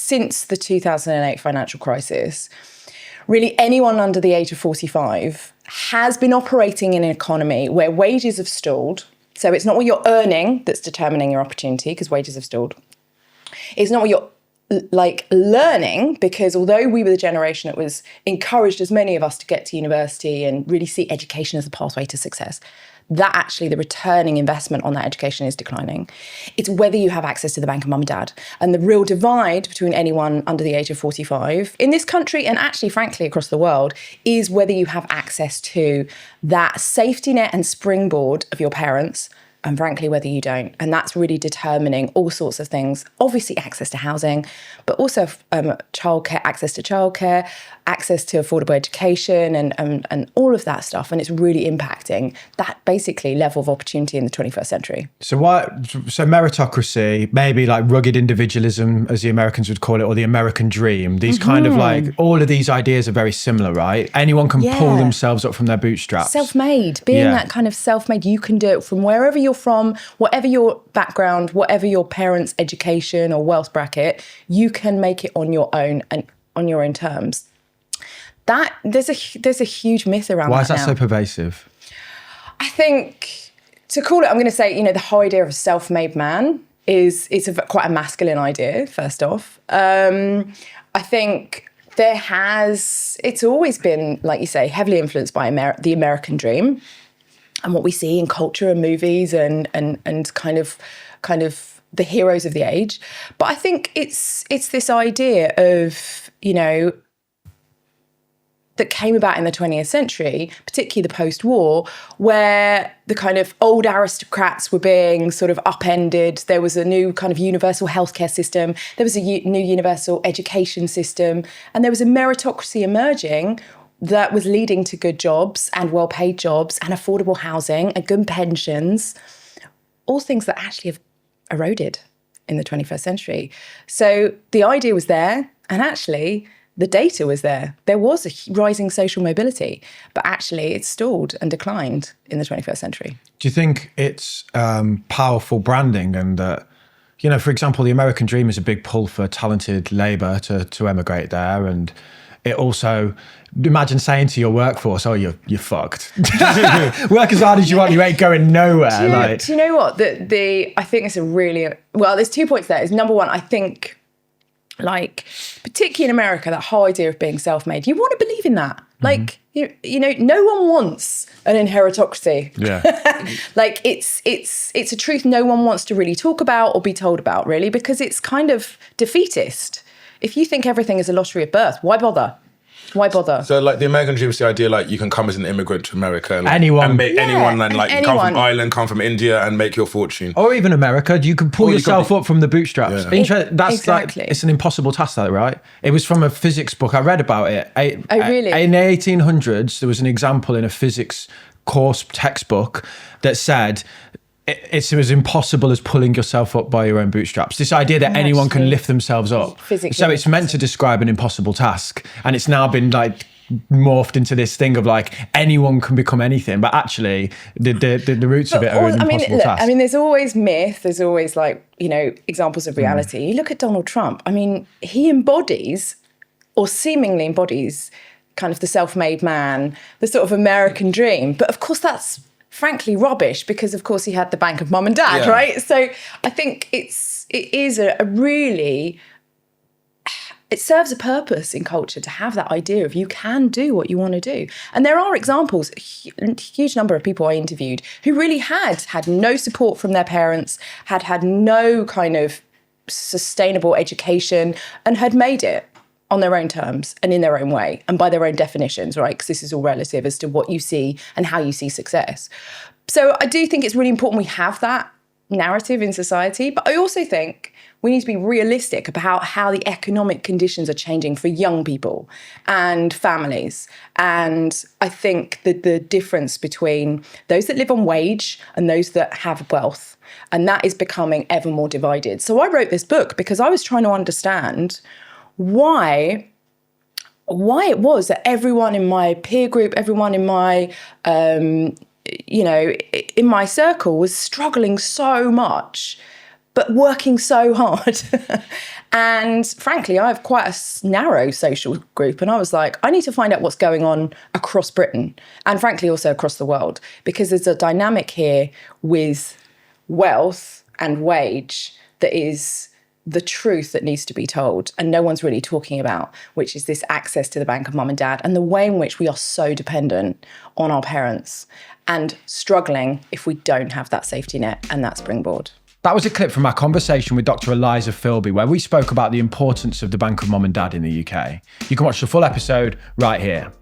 since the 2008 financial crisis, really anyone under the age of 45 has been operating in an economy where wages have stalled. So it's not what you're earning that's determining your opportunity, because wages have stalled. It's not what you're learning, because although we were the generation that was encouraged, as many of us, to get to university and really see education as a pathway to success, that actually the returning investment on that education is declining. It's whether you have access to the bank of mum and dad. And the real divide between anyone under the age of 45 in this country, and actually, frankly, across the world, is whether you have access to that safety net and springboard of your parents, and frankly, whether you don't. And that's really determining all sorts of things. Obviously, access to housing, but also childcare, access to childcare, access to affordable education, and all of that stuff. And it's really impacting that basically level of opportunity in the 21st century. So meritocracy, maybe like rugged individualism, as the Americans would call it, or the American dream, these kind of like, all of these ideas are very similar, right? Anyone can pull themselves up from their bootstraps. Self-made, being that kind of self-made, you can do it from wherever you're from, whatever your background, whatever your parents' education or wealth bracket, you can make it on your own and on your own terms. That there's a huge myth around that. Why is that so pervasive? I think, to call it, I'm going to say, the whole idea of a self-made man is quite a masculine idea, first off. I think it's always been, like you say, heavily influenced by the American dream and what we see in culture and movies and kind of the heroes of the age. But I think it's this idea of, that came about in the 20th century, particularly the post-war, where the kind of old aristocrats were being sort of upended. There was a new kind of universal healthcare system. There was a new universal education system. And there was a meritocracy emerging that was leading to good jobs and well-paid jobs and affordable housing and good pensions, all things that actually have eroded in the 21st century. So the idea was there, and actually the data was there. There was a rising social mobility, but actually it stalled and declined in the 21st century. Do you think it's powerful branding, and that, for example, the American dream is a big pull for talented labour to emigrate there, and it also, imagine saying to your workforce, "Oh, you're fucked. Work as hard as you want. You ain't going nowhere." Do you know what? I think it's there's 2 points there. Is number one, I think, particularly in America, that whole idea of being self-made, you want to believe in that. No one wants an inheritocracy. Yeah. It's a truth no one wants to really talk about or be told about, really, because it's kind of defeatist. If you think everything is a lottery of birth, why bother? Why bother? So the American dream is the idea you can come as an immigrant to America and anyone come from Ireland, come from India and make your fortune. Or even America, you can pull yourself up from the bootstraps. Yeah. That's exactly. It's an impossible task, that, right? It was from a physics book. I read about it. Really? In the 1800s, there was an example in a physics course textbook that said it was impossible as pulling yourself up by your own bootstraps. This idea that anyone can lift themselves up. So it's meant to describe an impossible task. And it's now been morphed into this thing of anyone can become anything. But actually, the roots of it are an impossible task. There's always myth. There's always examples of reality. You look at Donald Trump. He embodies, or seemingly embodies, kind of the self-made man, the sort of American dream. But of course, that's frankly rubbish, because of course he had the bank of mum and dad, right? So I think it is a really, it serves a purpose in culture to have that idea of you can do what you want to do. And there are examples, a huge number of people I interviewed who really had no support from their parents, had no kind of sustainable education, and had made it on their own terms and in their own way and by their own definitions, right? Because this is all relative as to what you see and how you see success. So I do think it's really important we have that narrative in society, but I also think we need to be realistic about how the economic conditions are changing for young people and families. And I think that the difference between those that live on wage and those that have wealth, and that is becoming ever more divided. So I wrote this book because I was trying to understand why it was that everyone in my peer group, everyone in my, in my circle was struggling so much, but working so hard. And frankly, I have quite a narrow social group. And I was like, I need to find out what's going on across Britain and frankly, also across the world, because there's a dynamic here with wealth and wage that is the truth that needs to be told and no one's really talking about, which is this access to the bank of mum and dad and the way in which we are so dependent on our parents and struggling if we don't have that safety net and that springboard. That was a clip from our conversation with Dr. Eliza Philby, where we spoke about the importance of the bank of mum and dad in the UK. You can watch the full episode right here.